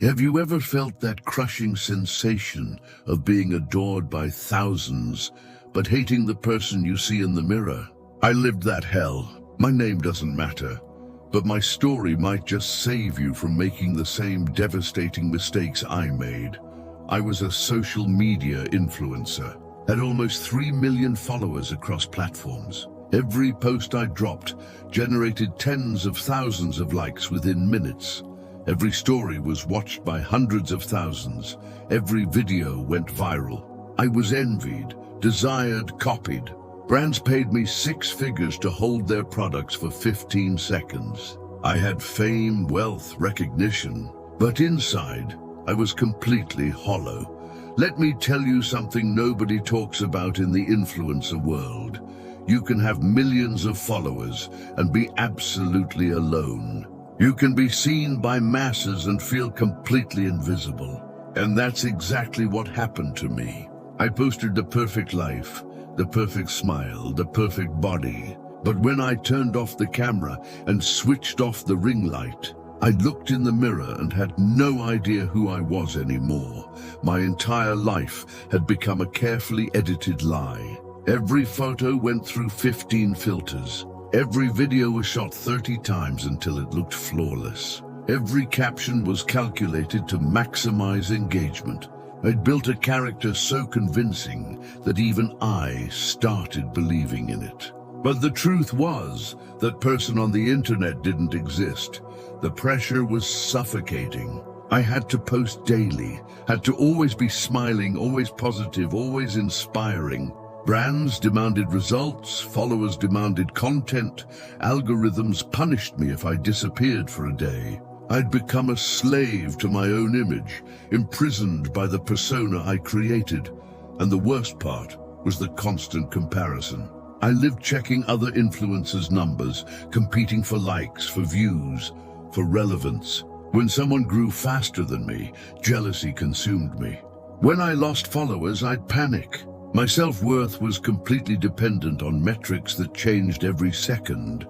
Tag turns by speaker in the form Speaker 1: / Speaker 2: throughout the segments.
Speaker 1: Have you ever felt that crushing sensation of being adored by thousands, but hating the person you see in the mirror? I lived that hell. My name doesn't matter, but my story might just save you from making the same devastating mistakes I made. I was a social media influencer, had almost 3 million followers across platforms. Every post I dropped generated tens of thousands of likes within minutes. Every story was watched by hundreds of thousands. Every video went viral. I was envied, desired, copied. Brands paid me 6 figures to hold their products for 15 seconds. I had fame, wealth, recognition, but inside, I was completely hollow. Let me tell you something nobody talks about in the influencer world. You can have millions of followers and be absolutely alone. You can be seen by masses and feel completely invisible. And that's exactly what happened to me. I posted the perfect life, the perfect smile, the perfect body. But when I turned off the camera and switched off the ring light, I looked in the mirror and had no idea who I was anymore. My entire life had become a carefully edited lie. Every photo went through 15 filters. Every video was shot 30 times until it looked flawless. Every caption was calculated to maximize engagement. I'd built a character so convincing that even I started believing in it. But the truth was, that person on the internet didn't exist. The pressure was suffocating. I had to post daily, had to always be smiling, always positive, always inspiring. Brands demanded results, followers demanded content, algorithms punished me if I disappeared for a day. I'd become a slave to my own image, imprisoned by the persona I created. And the worst part was the constant comparison. I lived checking other influencers' numbers, competing for likes, for views, for relevance. When someone grew faster than me, jealousy consumed me. When I lost followers, I'd panic. My self-worth was completely dependent on metrics that changed every second.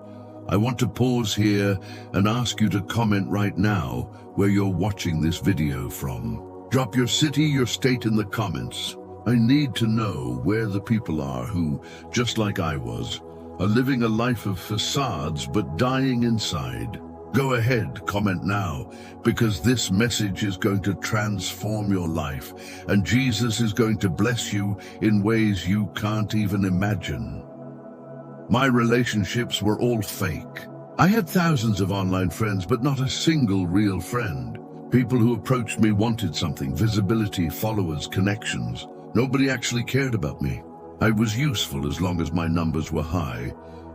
Speaker 1: I want to pause here and ask you to comment right now where you're watching this video from. Drop your city, your state in the comments. I need to know where the people are who, just like I was, are living a life of facades but dying inside. Go ahead, comment now, because this message is going to transform your life, and Jesus is going to bless you in ways you can't even imagine. My relationships were all fake. I had thousands of online friends, but not a single real friend. People who approached me wanted something: visibility, followers, connections. Nobody actually cared about me. I was useful as long as my numbers were high.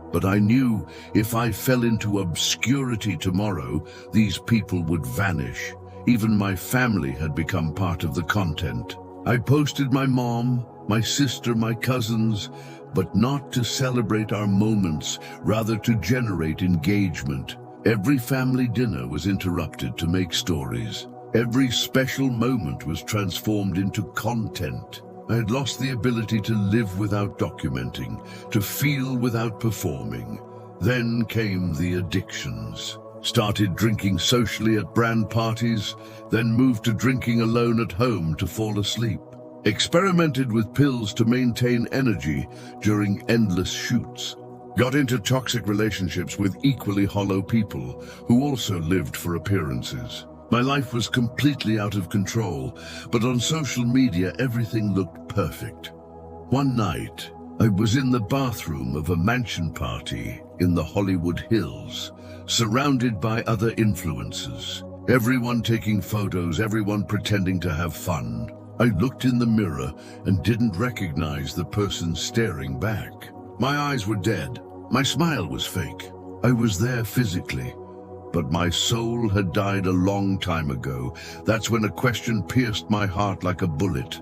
Speaker 1: But I knew if I fell into obscurity tomorrow, these people would vanish. Even my family had become part of the content. I posted my mom, my sister, my cousins, but not to celebrate our moments, rather to generate engagement. Every family dinner was interrupted to make stories. Every special moment was transformed into content. I had lost the ability to live without documenting, to feel without performing. Then came the addictions. Started drinking socially at brand parties, then moved to drinking alone at home to fall asleep. Experimented with pills to maintain energy during endless shoots. Got into toxic relationships with equally hollow people who also lived for appearances. My life was completely out of control, but on social media everything looked perfect. One night, I was in the bathroom of a mansion party in the Hollywood Hills, surrounded by other influencers. Everyone taking photos, everyone pretending to have fun. I looked in the mirror and didn't recognize the person staring back. My eyes were dead. My smile was fake. I was there physically, but my soul had died a long time ago. That's when a question pierced my heart like a bullet.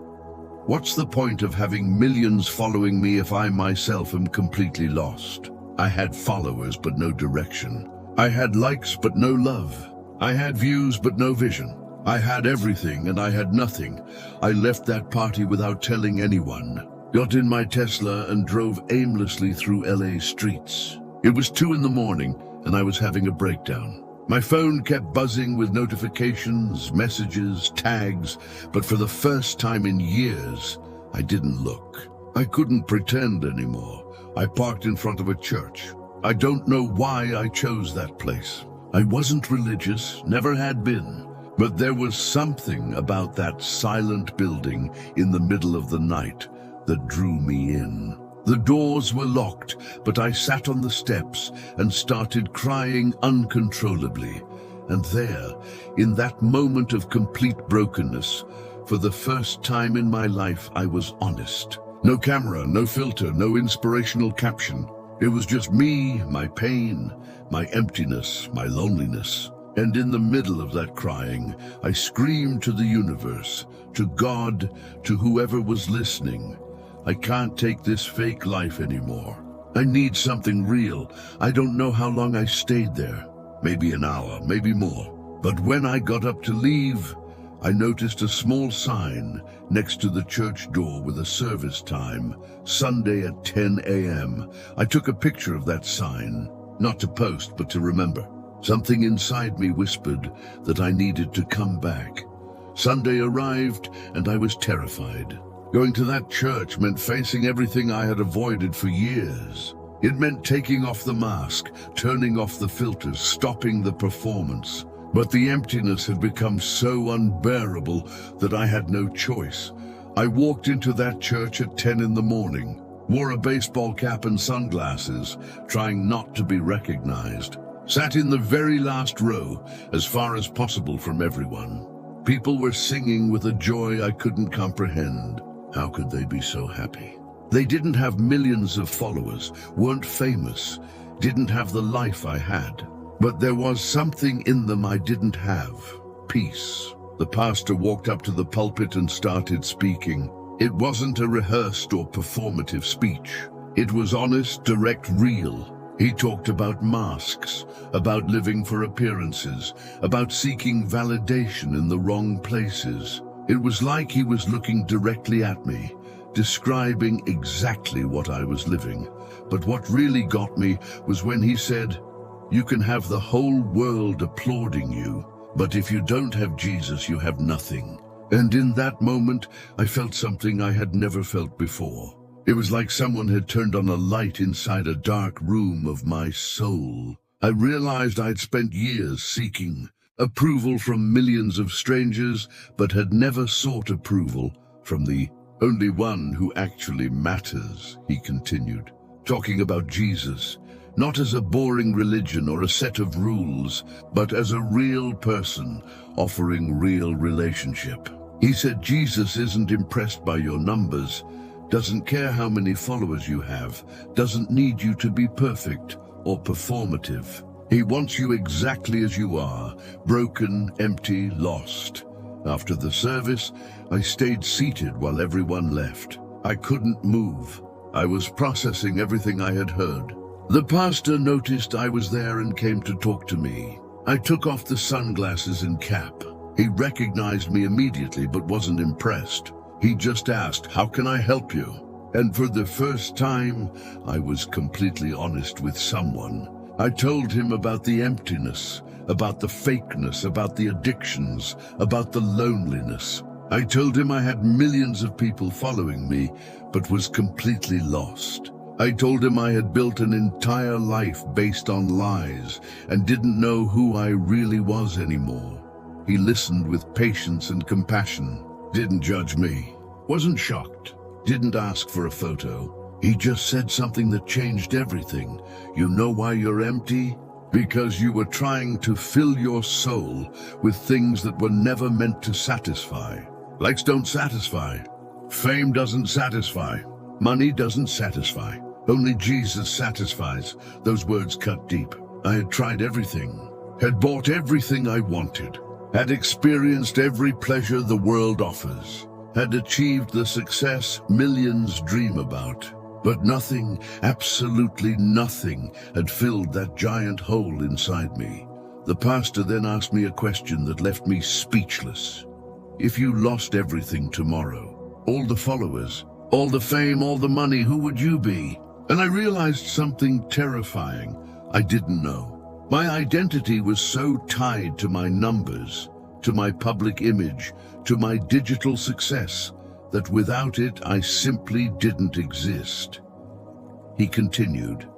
Speaker 1: What's the point of having millions following me if I myself am completely lost? I had followers but no direction. I had likes but no love. I had views but no vision. I had everything and I had nothing. I left that party without telling anyone. Got in my Tesla and drove aimlessly through LA streets. It was 2 in the morning and I was having a breakdown. My phone kept buzzing with notifications, messages, tags, but for the first time in years, I didn't look. I couldn't pretend anymore. I parked in front of a church. I don't know why I chose that place. I wasn't religious, never had been, but there was something about that silent building in the middle of the night that drew me in. The doors were locked, but I sat on the steps and started crying uncontrollably. And there, in that moment of complete brokenness, for the first time in my life, I was honest. No camera, no filter, no inspirational caption. It was just me, my pain, my emptiness, my loneliness. And in the middle of that crying, I screamed to the universe, to God, to whoever was listening. I can't take this fake life anymore. I need something real. I don't know how long I stayed there. Maybe an hour, maybe more. But when I got up to leave, I noticed a small sign next to the church door with a service time, Sunday at 10 a.m. I took a picture of that sign, not to post, but to remember. Something inside me whispered that I needed to come back. Sunday arrived, and I was terrified. Going to that church meant facing everything I had avoided for years. It meant taking off the mask, turning off the filters, stopping the performance. But the emptiness had become so unbearable that I had no choice. I walked into that church at 10 in the morning, wore a baseball cap and sunglasses, trying not to be recognized. Sat in the very last row, as far as possible from everyone. People were singing with a joy I couldn't comprehend. How could they be so happy? They didn't have millions of followers, weren't famous, didn't have the life I had. But there was something in them I didn't have. Peace. The pastor walked up to the pulpit and started speaking. It wasn't a rehearsed or performative speech. It was honest, direct, real. He talked about masks, about living for appearances, about seeking validation in the wrong places. It was like he was looking directly at me, describing exactly what I was living. But what really got me was when he said, "You can have the whole world applauding you, but if you don't have Jesus, you have nothing." And in that moment, I felt something I had never felt before. It was like someone had turned on a light inside a dark room of my soul. I realized I'd spent years seeking approval from millions of strangers, but had never sought approval from the only one who actually matters, he continued, talking about Jesus, not as a boring religion or a set of rules, but as a real person offering real relationship. He said Jesus isn't impressed by your numbers, doesn't care how many followers you have, doesn't need you to be perfect or performative. He wants you exactly as you are, broken, empty, lost. After the service, I stayed seated while everyone left. I couldn't move. I was processing everything I had heard. The pastor noticed I was there and came to talk to me. I took off the sunglasses and cap. He recognized me immediately but wasn't impressed. He just asked, "How can I help you?" And for the first time, I was completely honest with someone. I told him about the emptiness, about the fakeness, about the addictions, about the loneliness. I told him I had millions of people following me, but was completely lost. I told him I had built an entire life based on lies and didn't know who I really was anymore. He listened with patience and compassion, didn't judge me, wasn't shocked, didn't ask for a photo. He just said something that changed everything. "You know why you're empty? Because you were trying to fill your soul with things that were never meant to satisfy. Likes don't satisfy. Fame doesn't satisfy. Money doesn't satisfy. Only Jesus satisfies." Those words cut deep. I had tried everything, had bought everything I wanted, had experienced every pleasure the world offers, had achieved the success millions dream about. But nothing, absolutely nothing, had filled that giant hole inside me. The pastor then asked me a question that left me speechless. If you lost everything tomorrow, all the followers, all the fame, all the money, who would you be? And I realized something terrifying. I didn't know. My identity was so tied to my numbers, to my public image, to my digital success, that without it I simply didn't exist. He continued,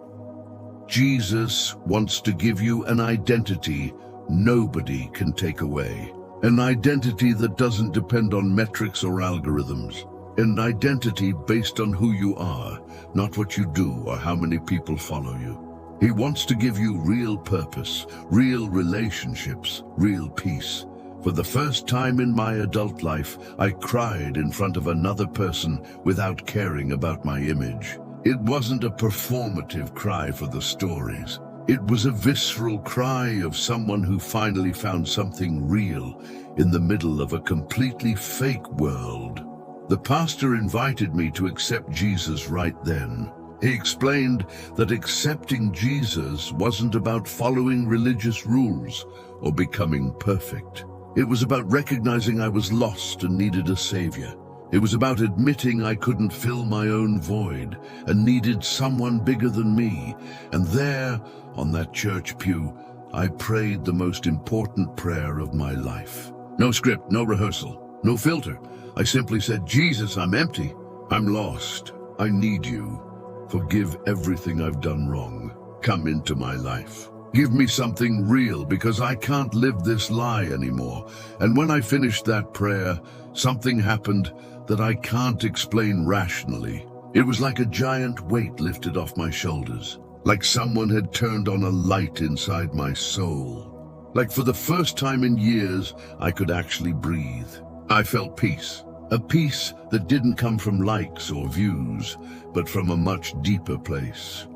Speaker 1: Jesus wants to give you an identity nobody can take away. An identity that doesn't depend on metrics or algorithms. An identity based on who you are, not what you do or how many people follow you. He wants to give you real purpose, real relationships, real peace. For the first time in my adult life, I cried in front of another person without caring about my image. It wasn't a performative cry for the stories. It was a visceral cry of someone who finally found something real in the middle of a completely fake world. The pastor invited me to accept Jesus right then. He explained that accepting Jesus wasn't about following religious rules or becoming perfect. It was about recognizing I was lost and needed a savior. It was about admitting I couldn't fill my own void and needed someone bigger than me. And there, on that church pew, I prayed the most important prayer of my life. No script, no rehearsal, no filter. I simply said, Jesus, I'm empty. I'm lost. I need you. Forgive everything I've done wrong. Come into my life. Give me something real because I can't live this lie anymore. And when I finished that prayer, something happened that I can't explain rationally. It was like a giant weight lifted off my shoulders. Like someone had turned on a light inside my soul. Like for the first time in years, I could actually breathe. I felt peace. A peace that didn't come from likes or views, but from a much deeper place.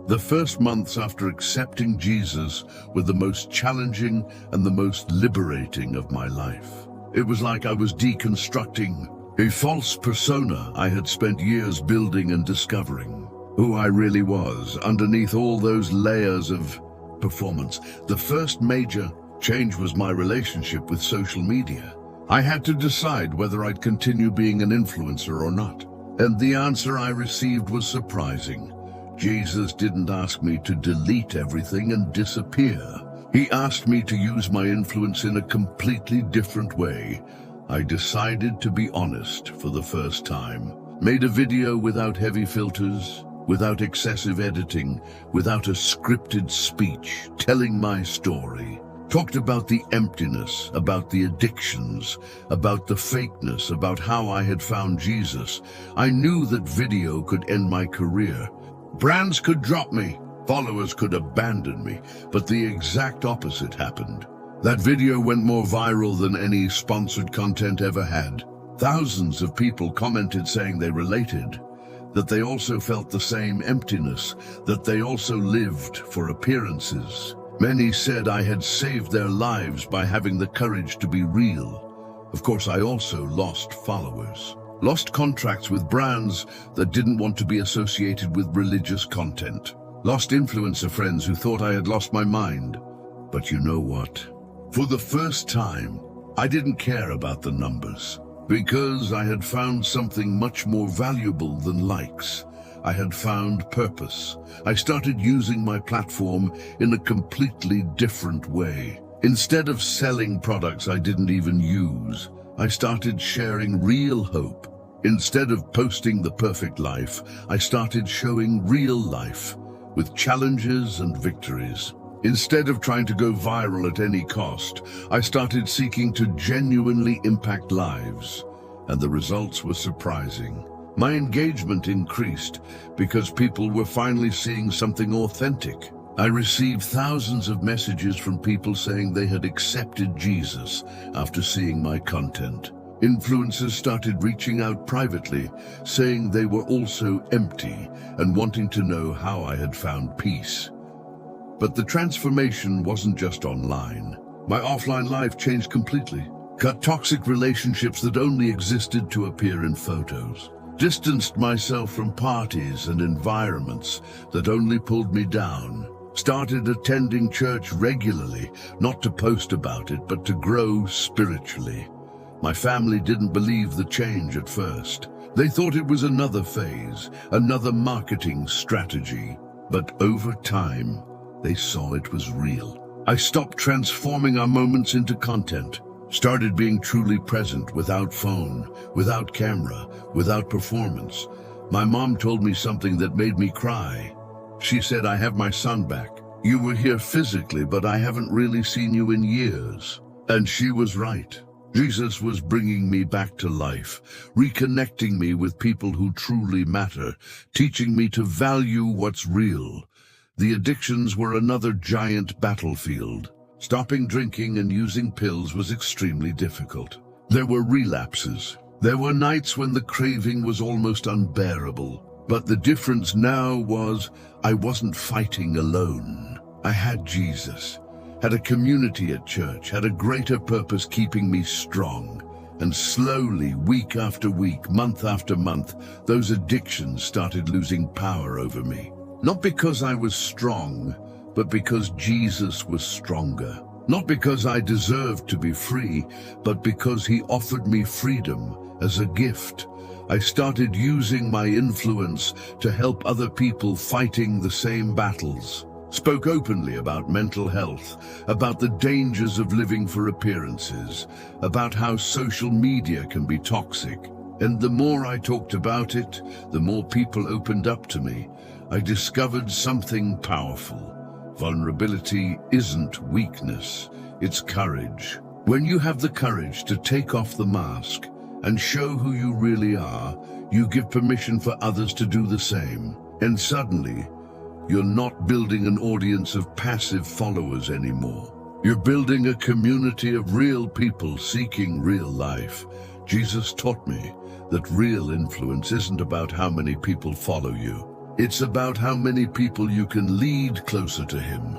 Speaker 1: The first months after accepting Jesus were the most challenging and the most liberating of my life. It was like I was deconstructing a false persona I had spent years building and discovering. Who I really was underneath all those layers of performance. The first major change was my relationship with social media. I had to decide whether I'd continue being an influencer or not. And the answer I received was surprising. Jesus didn't ask me to delete everything and disappear. He asked me to use my influence in a completely different way. I decided to be honest for the first time. Made a video without heavy filters, without excessive editing, without a scripted speech, telling my story. Talked about the emptiness, about the addictions, about the fakeness, about how I had found Jesus. I knew that video could end my career. Brands could drop me, followers could abandon me, but the exact opposite happened. That video went more viral than any sponsored content ever had. Thousands of people commented saying they related, that they also felt the same emptiness, that they also lived for appearances. Many said I had saved their lives by having the courage to be real. Of course, I also lost followers. Lost contracts with brands that didn't want to be associated with religious content. Lost influencer friends who thought I had lost my mind. But you know what? For the first time, I didn't care about the numbers. Because I had found something much more valuable than likes. I had found purpose. I started using my platform in a completely different way. Instead of selling products I didn't even use, I started sharing real hope. Instead of posting the perfect life, I started showing real life, with challenges and victories. Instead of trying to go viral at any cost, I started seeking to genuinely impact lives. And the results were surprising. My engagement increased because people were finally seeing something authentic. I received thousands of messages from people saying they had accepted Jesus after seeing my content. Influencers started reaching out privately, saying they were also empty and wanting to know how I had found peace. But the transformation wasn't just online. My offline life changed completely. Cut toxic relationships that only existed to appear in photos. Distanced myself from parties and environments that only pulled me down. Started attending church regularly, not to post about it, but to grow spiritually. My family didn't believe the change at first. They thought it was another phase, another marketing strategy. But over time, they saw it was real. I stopped transforming our moments into content, started being truly present without phone, without camera, without performance. My mom told me something that made me cry. She said, "I have my son back. You were here physically, but I haven't really seen you in years." And she was right. Jesus was bringing me back to life, reconnecting me with people who truly matter, teaching me to value what's real. The addictions were another giant battlefield. Stopping drinking and using pills was extremely difficult. There were relapses. There were nights when the craving was almost unbearable. But the difference now was I wasn't fighting alone. I had Jesus. Had a community at church, had a greater purpose keeping me strong. And slowly, week after week, month after month, those addictions started losing power over me. Not because I was strong, but because Jesus was stronger. Not because I deserved to be free, but because he offered me freedom as a gift. I started using my influence to help other people fighting the same battles. Spoke openly about mental health, about the dangers of living for appearances, about how social media can be toxic. And the more I talked about it, the more people opened up to me. I discovered something powerful. Vulnerability isn't weakness, it's courage. When you have the courage to take off the mask and show who you really are, you give permission for others to do the same. And suddenly, you're not building an audience of passive followers anymore. You're building a community of real people seeking real life. Jesus taught me that real influence isn't about how many people follow you. It's about how many people you can lead closer to him.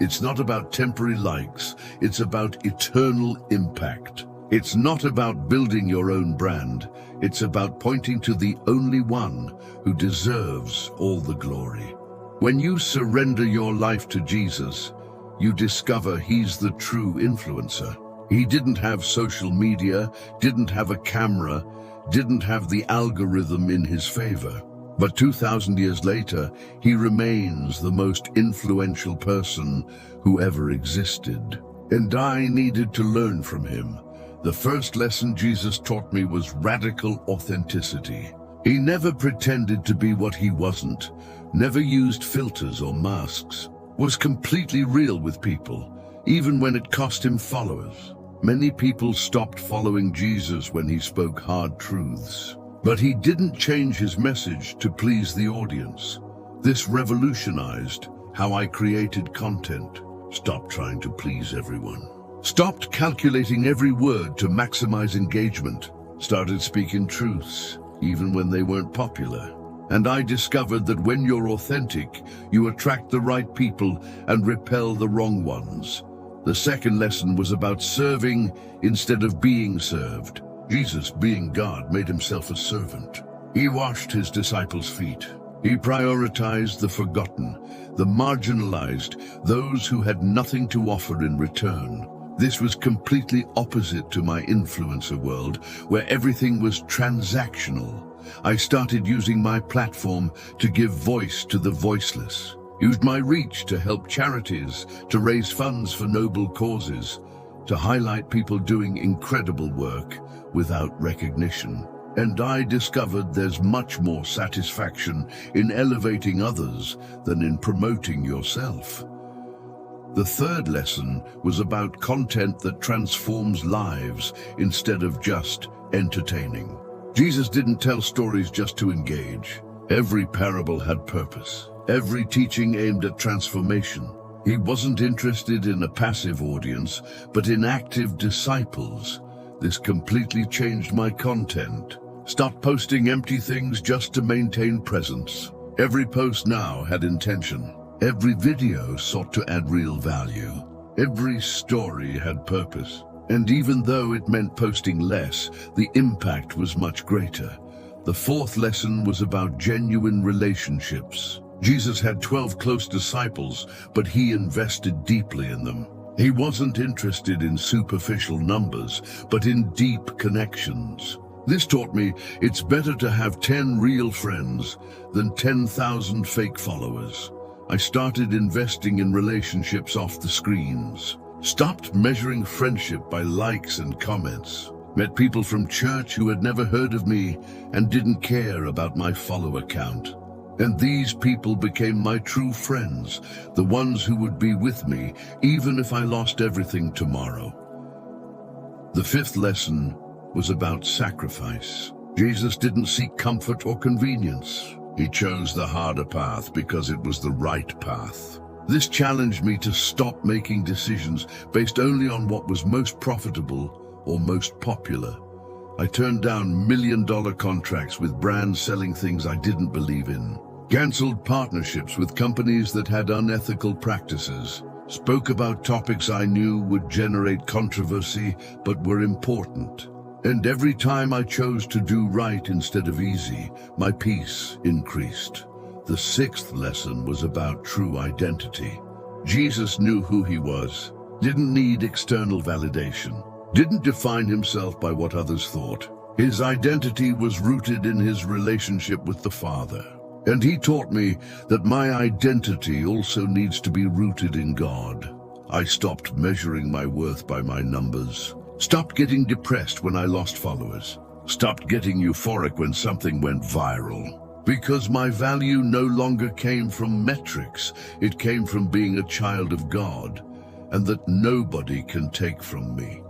Speaker 1: It's not about temporary likes. It's about eternal impact. It's not about building your own brand. It's about pointing to the only one who deserves all the glory. When you surrender your life to Jesus, you discover he's the true influencer. He didn't have social media, didn't have a camera, didn't have the algorithm in his favor. But 2,000 years later, he remains the most influential person who ever existed. And I needed to learn from him. The first lesson Jesus taught me was radical authenticity. He never pretended to be what he wasn't, never used filters or masks, was completely real with people, even when it cost him followers. Many people stopped following Jesus when he spoke hard truths. But he didn't change his message to please the audience. This revolutionized how I created content. Stopped trying to please everyone. Stopped calculating every word to maximize engagement. Started speaking truths, even when they weren't popular. And I discovered that when you're authentic, you attract the right people and repel the wrong ones. The second lesson was about serving instead of being served. Jesus, being God, made himself a servant. He washed his disciples' feet. He prioritized the forgotten, the marginalized, those who had nothing to offer in return. This was completely opposite to my influencer world, where everything was transactional. I started using my platform to give voice to the voiceless, used my reach to help charities, to raise funds for noble causes, to highlight people doing incredible work without recognition. And I discovered there's much more satisfaction in elevating others than in promoting yourself. The third lesson was about content that transforms lives instead of just entertaining. Jesus didn't tell stories just to engage. Every parable had purpose. Every teaching aimed at transformation. He wasn't interested in a passive audience, but in active disciples. This completely changed my content. Stopped posting empty things just to maintain presence. Every post now had intention. Every video sought to add real value. Every story had purpose. And even though it meant posting less, the impact was much greater. The fourth lesson was about genuine relationships. Jesus had 12 close disciples, but he invested deeply in them. He wasn't interested in superficial numbers, but in deep connections. This taught me it's better to have 10 real friends than 10,000 fake followers. I started investing in relationships off the screens, stopped measuring friendship by likes and comments, met people from church who had never heard of me and didn't care about my follower count. And these people became my true friends, the ones who would be with me even if I lost everything tomorrow. The fifth lesson was about sacrifice. Jesus didn't seek comfort or convenience. He chose the harder path because it was the right path. This challenged me to stop making decisions based only on what was most profitable or most popular. I turned down million-dollar contracts with brands selling things I didn't believe in, canceled partnerships with companies that had unethical practices, spoke about topics I knew would generate controversy but were important. And every time I chose to do right instead of easy, my peace increased. The sixth lesson was about true identity. Jesus knew who he was, didn't need external validation, didn't define himself by what others thought. His identity was rooted in his relationship with the Father. And he taught me that my identity also needs to be rooted in God. I stopped measuring my worth by my numbers, stopped getting depressed when I lost followers, stopped getting euphoric when something went viral. Because my value no longer came from metrics, it came from being a child of God, and that nobody can take from me.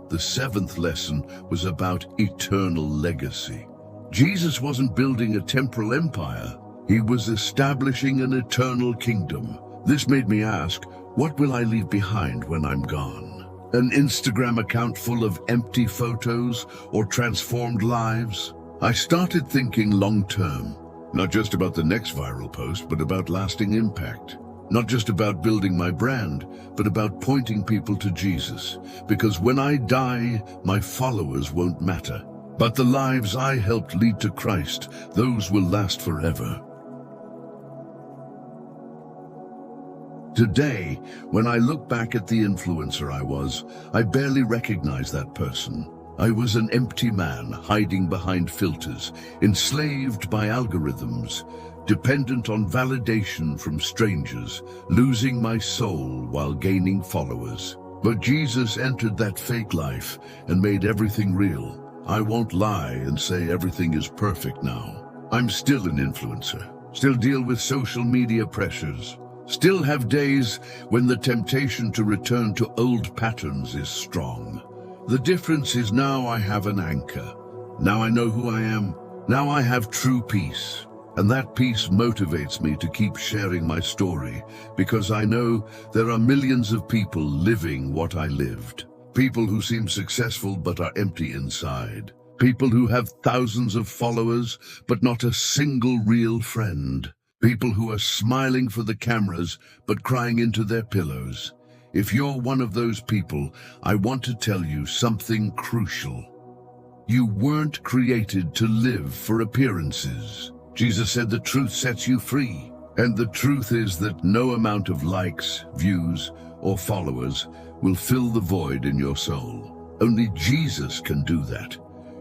Speaker 1: The seventh lesson was about eternal legacy. Jesus wasn't building a temporal empire. He was establishing an eternal kingdom. This made me ask, what will I leave behind when I'm gone? An Instagram account full of empty photos or transformed lives? I started thinking long-term, not just about the next viral post, but about lasting impact. Not just about building my brand, but about pointing people to Jesus. Because when I die, my followers won't matter. But the lives I helped lead to Christ, those will last forever. Today, when I look back at the influencer I was, I barely recognize that person. I was an empty man hiding behind filters, enslaved by algorithms, dependent on validation from strangers, losing my soul while gaining followers. But Jesus entered that fake life and made everything real. I won't lie and say everything is perfect now. I'm still an influencer, still deal with social media pressures, still have days when the temptation to return to old patterns is strong. The difference is now I have an anchor. Now I know who I am. Now I have true peace. And that peace motivates me to keep sharing my story because I know there are millions of people living what I lived. People who seem successful but are empty inside. People who have thousands of followers but not a single real friend. People who are smiling for the cameras but crying into their pillows. If you're one of those people, I want to tell you something crucial. You weren't created to live for appearances. Jesus said the truth sets you free. And the truth is that no amount of likes, views, or followers will fill the void in your soul. Only Jesus can do that.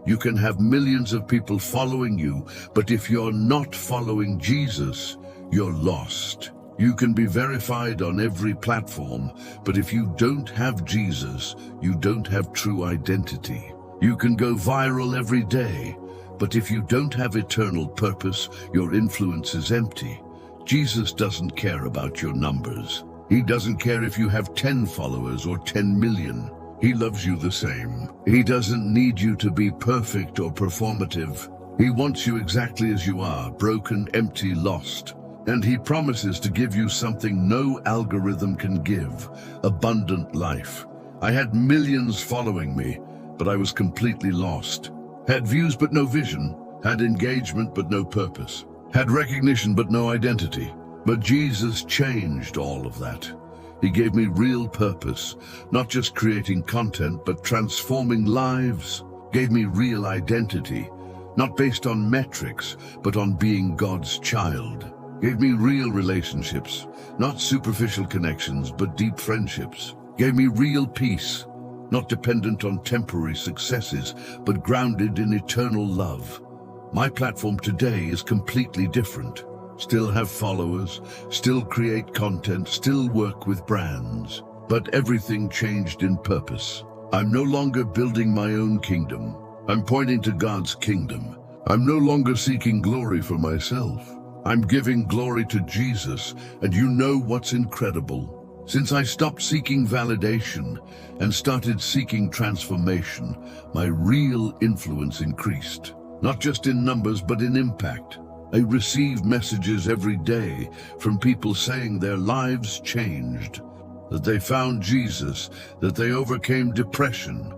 Speaker 1: You can have millions of people following you, but if you're not following Jesus, you're lost. You can be verified on every platform, but if you don't have Jesus, you don't have true identity. You can go viral every day, but if you don't have eternal purpose, your influence is empty. Jesus doesn't care about your numbers. He doesn't care if you have 10 followers or 10 million. He loves you the same. He doesn't need you to be perfect or performative. He wants you exactly as you are, broken, empty, lost. And he promises to give you something no algorithm can give, abundant life. I had millions following me, but I was completely lost. Had views but no vision, had engagement but no purpose, had recognition but no identity. But Jesus changed all of that. He gave me real purpose, not just creating content, but transforming lives. Gave me real identity, not based on metrics, but on being God's child. Gave me real relationships, not superficial connections, but deep friendships. Gave me real peace, not dependent on temporary successes, but grounded in eternal love. My platform today is completely different. Still have followers, still create content, still work with brands. But everything changed in purpose. I'm no longer building my own kingdom. I'm pointing to God's kingdom. I'm no longer seeking glory for myself. I'm giving glory to Jesus, and you know what's incredible? Since I stopped seeking validation and started seeking transformation, my real influence increased. Not just in numbers, but in impact. I receive messages every day from people saying their lives changed, that they found Jesus, that they overcame depression,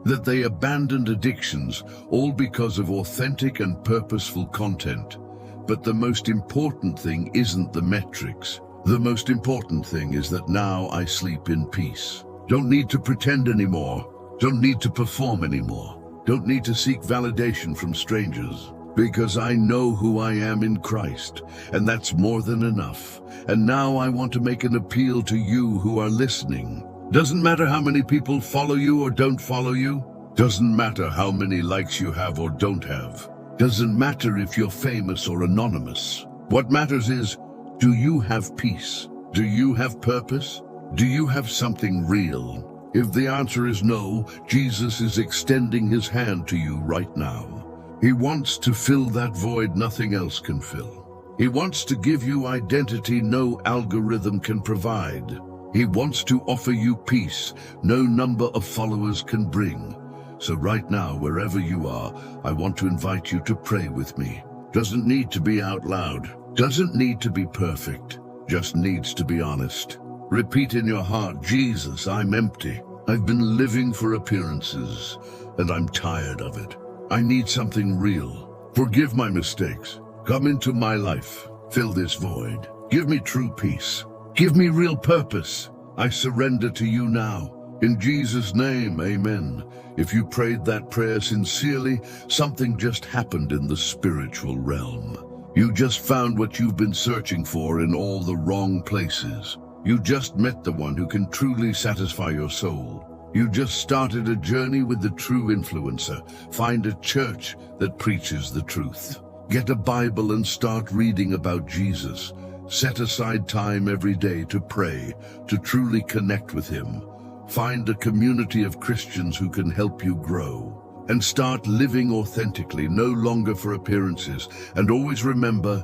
Speaker 1: that they abandoned addictions, all because of authentic and purposeful content. But the most important thing isn't the metrics. The most important thing is that now I sleep in peace. Don't need to pretend anymore. Don't need to perform anymore. Don't need to seek validation from strangers. Because I know who I am in Christ, and that's more than enough. And now I want to make an appeal to you who are listening. Doesn't matter how many people follow you or don't follow you. Doesn't matter how many likes you have or don't have. Doesn't matter if you're famous or anonymous. What matters is, do you have peace? Do you have purpose? Do you have something real? If the answer is no, Jesus is extending his hand to you right now. He wants to fill that void nothing else can fill. He wants to give you identity no algorithm can provide. He wants to offer you peace no number of followers can bring. So right now, wherever you are, I want to invite you to pray with me. Doesn't need to be out loud. Doesn't need to be perfect. Just needs to be honest. Repeat in your heart, Jesus, I'm empty. I've been living for appearances, and I'm tired of it. I need something real. Forgive my mistakes. Come into my life. Fill this void. Give me true peace. Give me real purpose. I surrender to you now. In Jesus' name, amen. If you prayed that prayer sincerely, something just happened in the spiritual realm. You just found what you've been searching for in all the wrong places. You just met the one who can truly satisfy your soul. You just started a journey with the true influencer. Find a church that preaches the truth. Get a Bible and start reading about Jesus. Set aside time every day to pray, to truly connect with him. Find a community of Christians who can help you grow. And start living authentically, no longer for appearances. And always remember,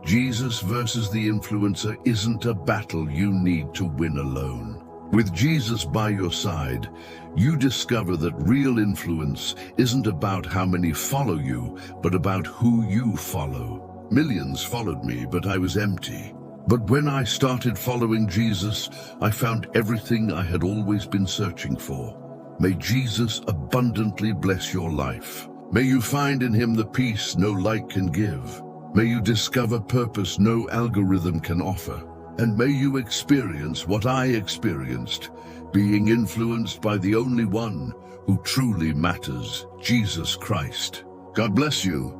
Speaker 1: Jesus versus the influencer isn't a battle you need to win alone. With Jesus by your side, you discover that real influence isn't about how many follow you, but about who you follow. Millions followed me, but I was empty. But when I started following Jesus, I found everything I had always been searching for. May Jesus abundantly bless your life. May you find in him the peace no light can give. May you discover purpose no algorithm can offer. And may you experience what I experienced, being influenced by the only one who truly matters, Jesus Christ. God bless you.